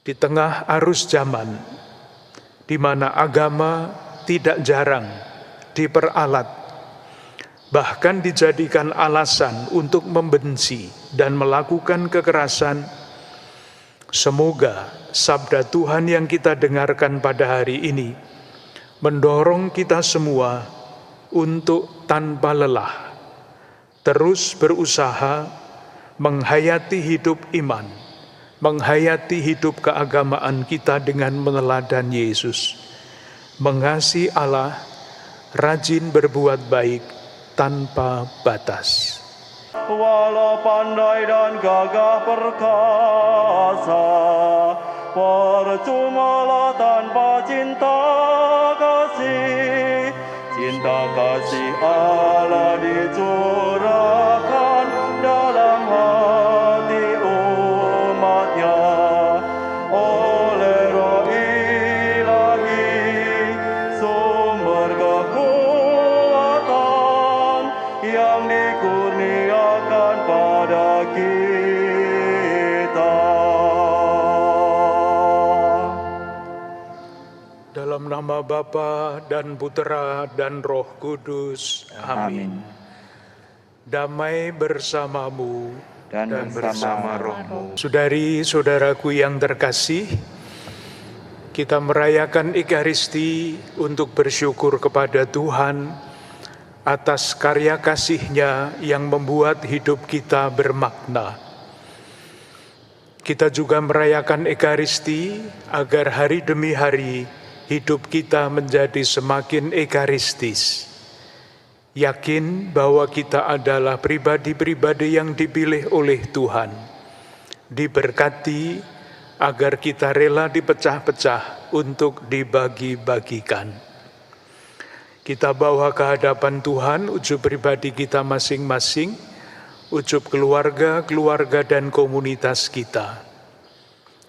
Di tengah arus zaman, di mana agama tidak jarang diperalat, bahkan dijadikan alasan untuk membenci dan melakukan kekerasan, semoga sabda Tuhan yang kita dengarkan pada hari ini mendorong kita semua untuk tanpa lelah terus berusaha menghayati hidup iman, menghayati hidup keagamaan kita dengan meneladani Yesus, mengasihi Allah, rajin berbuat baik tanpa batas. Walau pandai dan gagah perkasa, percumalah tanpa cinta kasih. Cinta kasih Allah dicurahkan dalam hati umatnya oleh Roh Ilahi, sumber kekuatan yang dikurniakan pada kita. Dalam nama Bapa dan Putera dan Roh Kudus. Amin. Damai bersamamu Dan bersama rohmu. Saudari-saudaraku yang terkasih, kita merayakan Ekaristi untuk bersyukur kepada Tuhan atas karya kasih-Nya yang membuat hidup kita bermakna. Kita juga merayakan Ekaristi agar hari demi hari hidup kita menjadi semakin ekaristis. Yakin bahwa kita adalah pribadi-pribadi yang dipilih oleh Tuhan, diberkati agar kita rela dipecah-pecah untuk dibagi-bagikan. Kita bawa ke hadapan Tuhan ujub pribadi kita masing-masing, ujub keluarga dan komunitas kita.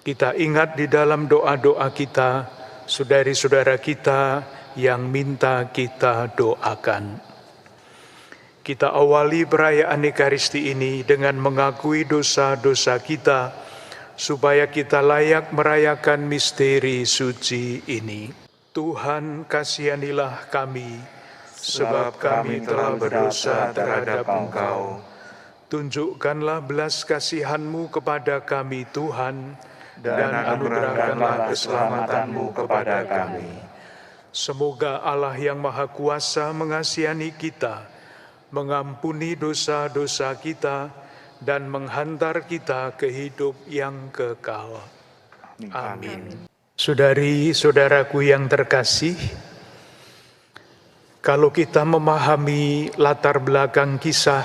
Kita ingat di dalam doa-doa kita, saudari-saudara kita yang minta kita doakan. Kita awali perayaan Ekaristi ini dengan mengakui dosa-dosa kita, supaya kita layak merayakan misteri suci ini. Tuhan, kasihanilah kami, sebab kami telah berdosa terhadap Engkau. Tunjukkanlah belas kasihan-Mu kepada kami, Tuhan, dan anugerahkanlah keselamatan-Mu kepada kami. Semoga Allah yang Maha Kuasa mengasihani kita, mengampuni dosa-dosa kita, dan menghantar kita ke hidup yang kekal. Amin. Saudari-saudaraku yang terkasih, kalau kita memahami latar belakang kisah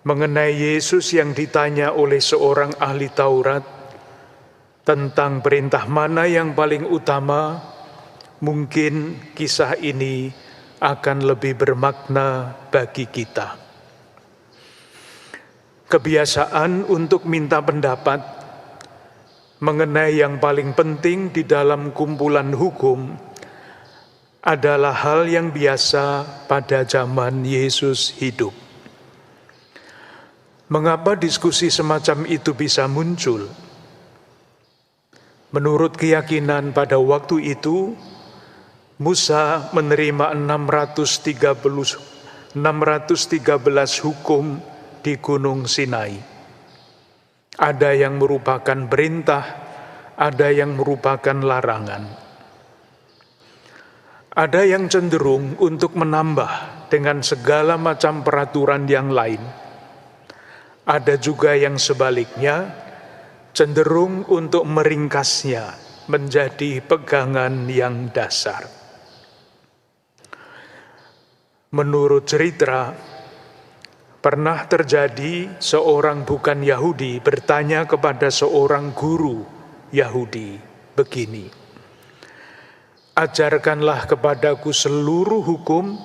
mengenai Yesus yang ditanya oleh seorang ahli Taurat tentang perintah mana yang paling utama, mungkin kisah ini akan lebih bermakna bagi kita. Kebiasaan untuk minta pendapat mengenai yang paling penting di dalam kumpulan hukum adalah hal yang biasa pada zaman Yesus hidup. Mengapa diskusi semacam itu bisa muncul? Menurut keyakinan pada waktu itu, Musa menerima 613 hukum di Gunung Sinai. Ada yang merupakan perintah, ada yang merupakan larangan. Ada yang cenderung untuk menambah dengan segala macam peraturan yang lain. Ada juga yang sebaliknya, cenderung untuk meringkasnya menjadi pegangan yang dasar. Menurut cerita, pernah terjadi seorang bukan Yahudi bertanya kepada seorang guru Yahudi begini, "Ajarkanlah kepadaku seluruh hukum,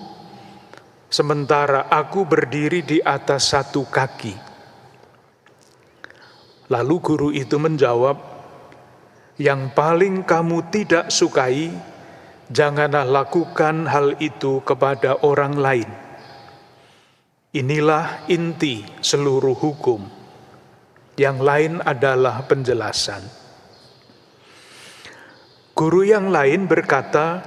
sementara aku berdiri di atas satu kaki." Lalu guru itu menjawab, "Yang paling kamu tidak sukai, janganlah lakukan hal itu kepada orang lain. Inilah inti seluruh hukum. Yang lain adalah penjelasan." Guru yang lain berkata,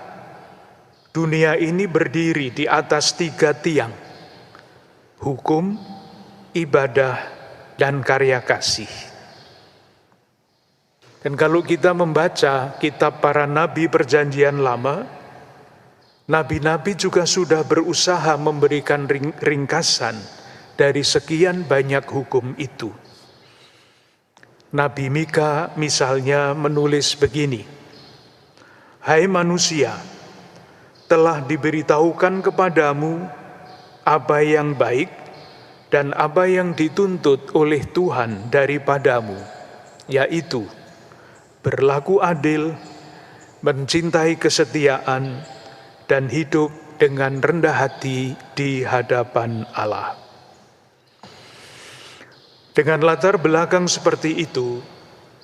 dunia ini berdiri di atas 3 tiang, hukum, ibadah, dan karya kasih. Dan kalau kita membaca kitab para nabi Perjanjian Lama, nabi-nabi juga sudah berusaha memberikan ringkasan dari sekian banyak hukum itu. Nabi Mika misalnya menulis begini, "Hai manusia, telah diberitahukan kepadamu apa yang baik dan apa yang dituntut oleh Tuhan daripadamu, yaitu berlaku adil, mencintai kesetiaan, dan hidup dengan rendah hati di hadapan Allah." Dengan latar belakang seperti itu,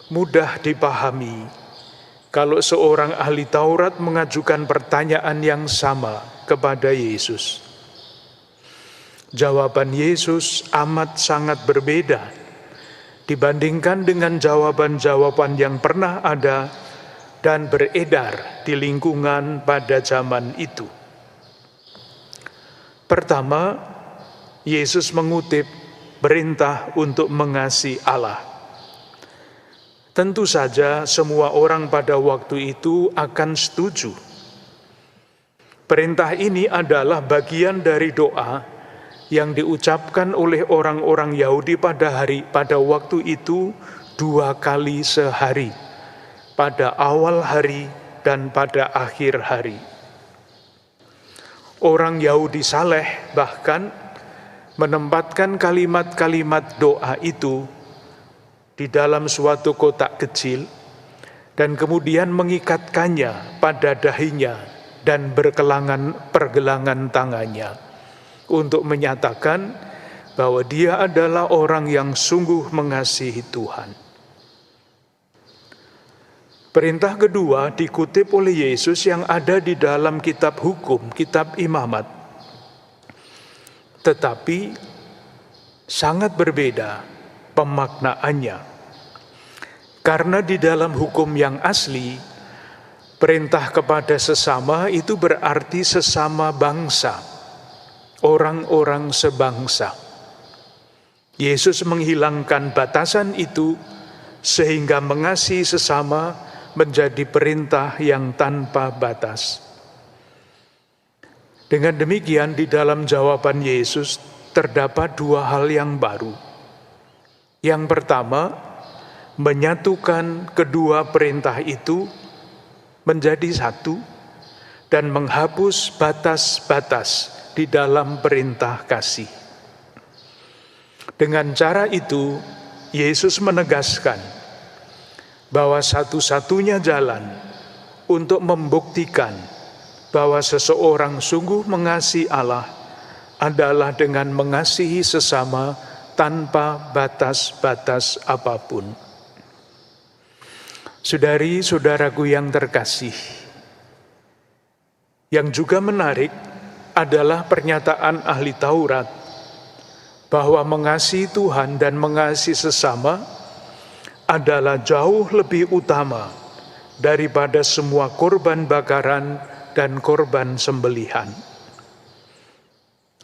mudah dipahami kalau seorang ahli Taurat mengajukan pertanyaan yang sama kepada Yesus. Jawaban Yesus amat sangat berbeda dibandingkan dengan jawaban-jawaban yang pernah ada dan beredar di lingkungan pada zaman itu. Pertama, Yesus mengutip perintah untuk mengasihi Allah. Tentu saja semua orang pada waktu itu akan setuju. Perintah ini adalah bagian dari doa yang diucapkan oleh orang-orang Yahudi pada waktu itu 2 kali sehari, pada awal hari dan pada akhir hari. Orang Yahudi saleh bahkan menempatkan kalimat-kalimat doa itu di dalam suatu kotak kecil dan kemudian mengikatkannya pada dahinya dan pergelangan tangannya untuk menyatakan bahwa dia adalah orang yang sungguh mengasihi Tuhan. Perintah kedua dikutip oleh Yesus yang ada di dalam kitab hukum, kitab Imamat. Tetapi sangat berbeda pemaknaannya. Karena di dalam hukum yang asli, perintah kepada sesama itu berarti sesama bangsa, orang-orang sebangsa. Yesus menghilangkan batasan itu sehingga mengasihi sesama menjadi perintah yang tanpa batas. Dengan demikian di dalam jawaban Yesus terdapat 2 hal yang baru. Yang pertama, menyatukan kedua perintah itu menjadi satu dan menghapus batas-batas di dalam perintah kasih. Dengan cara itu, Yesus menegaskan bahwa satu-satunya jalan untuk membuktikan bahwa seseorang sungguh mengasihi Allah adalah dengan mengasihi sesama tanpa batas-batas apapun. Saudari-saudaraku yang terkasih, yang juga menarik adalah pernyataan ahli Taurat bahwa mengasihi Tuhan dan mengasihi sesama adalah jauh lebih utama daripada semua korban bakaran dan korban sembelihan.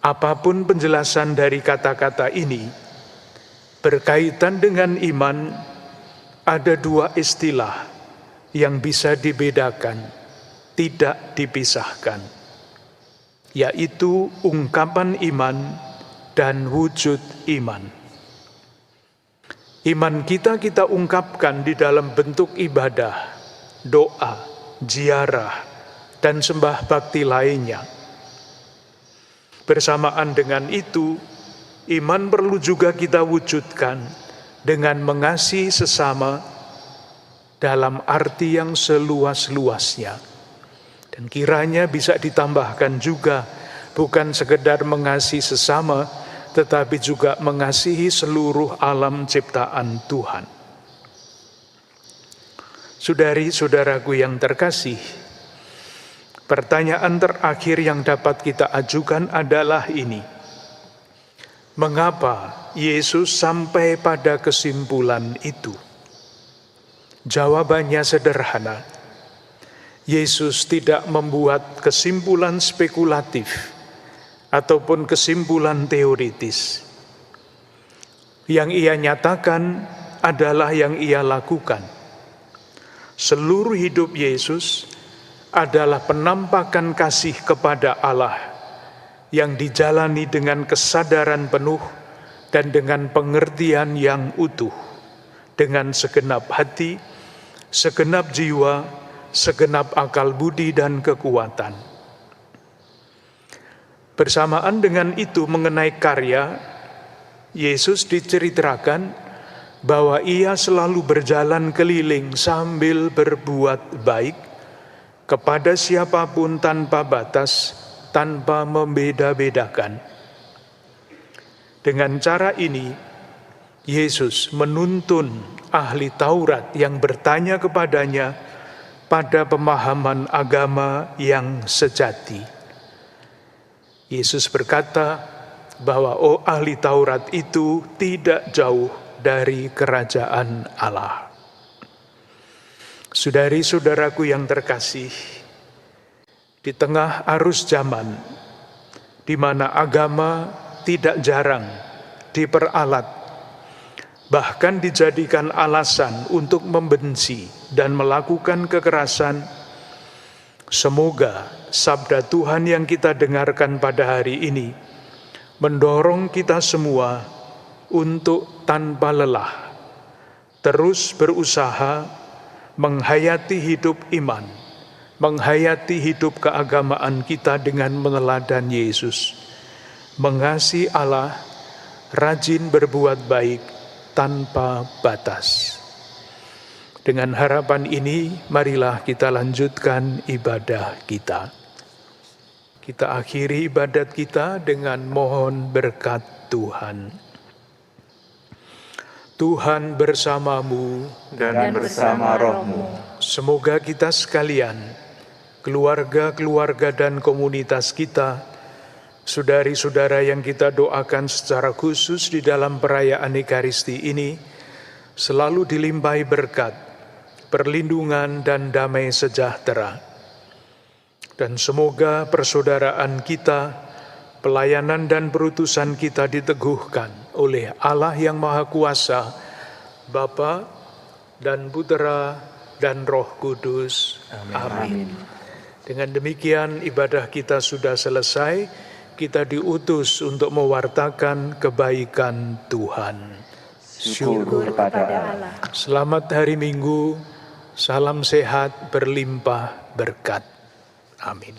Apapun penjelasan dari kata-kata ini, berkaitan dengan iman, ada 2 istilah yang bisa dibedakan, tidak dipisahkan, yaitu ungkapan iman dan wujud iman. Iman kita ungkapkan di dalam bentuk ibadah, doa, ziarah, dan sembah bakti lainnya. Bersamaan dengan itu, iman perlu juga kita wujudkan dengan mengasihi sesama dalam arti yang seluas-luasnya. Dan kiranya bisa ditambahkan juga bukan sekedar mengasihi sesama, tetapi juga mengasihi seluruh alam ciptaan Tuhan. Saudari-saudaraku yang terkasih, pertanyaan terakhir yang dapat kita ajukan adalah ini. Mengapa Yesus sampai pada kesimpulan itu? Jawabannya sederhana. Yesus tidak membuat kesimpulan spekulatif ataupun kesimpulan teoritis. Yang ia nyatakan adalah yang ia lakukan. Seluruh hidup Yesus adalah penampakan kasih kepada Allah yang dijalani dengan kesadaran penuh dan dengan pengertian yang utuh, dengan segenap hati, segenap jiwa, segenap akal budi dan kekuatan. Bersamaan dengan itu mengenai karya, Yesus diceritakan bahwa ia selalu berjalan keliling sambil berbuat baik kepada siapapun tanpa batas, tanpa membeda-bedakan. Dengan cara ini, Yesus menuntun ahli Taurat yang bertanya kepadanya pada pemahaman agama yang sejati. Yesus berkata bahwa ahli Taurat itu tidak jauh dari kerajaan Allah. Saudari-saudaraku yang terkasih, di tengah arus zaman, di mana agama tidak jarang diperalat, bahkan dijadikan alasan untuk membenci dan melakukan kekerasan, semoga sabda Tuhan yang kita dengarkan pada hari ini mendorong kita semua untuk tanpa lelah terus berusaha menghayati hidup iman, menghayati hidup keagamaan kita dengan meneladani Yesus, mengasihi Allah, rajin berbuat baik tanpa batas. Dengan harapan ini, marilah kita lanjutkan ibadah kita. Kita akhiri ibadat kita dengan mohon berkat Tuhan. Tuhan bersamamu dan bersama rohmu. Semoga kita sekalian, keluarga-keluarga dan komunitas kita, saudari-saudara yang kita doakan secara khusus di dalam perayaan Ekaristi ini, selalu dilimpahi berkat, perlindungan dan damai sejahtera. Dan semoga persaudaraan kita, pelayanan dan perutusan kita diteguhkan oleh Allah yang Maha Kuasa, Bapa dan Putera dan Roh Kudus. Amin. Dengan demikian ibadah kita sudah selesai, kita diutus untuk mewartakan kebaikan Tuhan. Syukur kepada Allah. Selamat hari Minggu, salam sehat berlimpah berkat. Amin.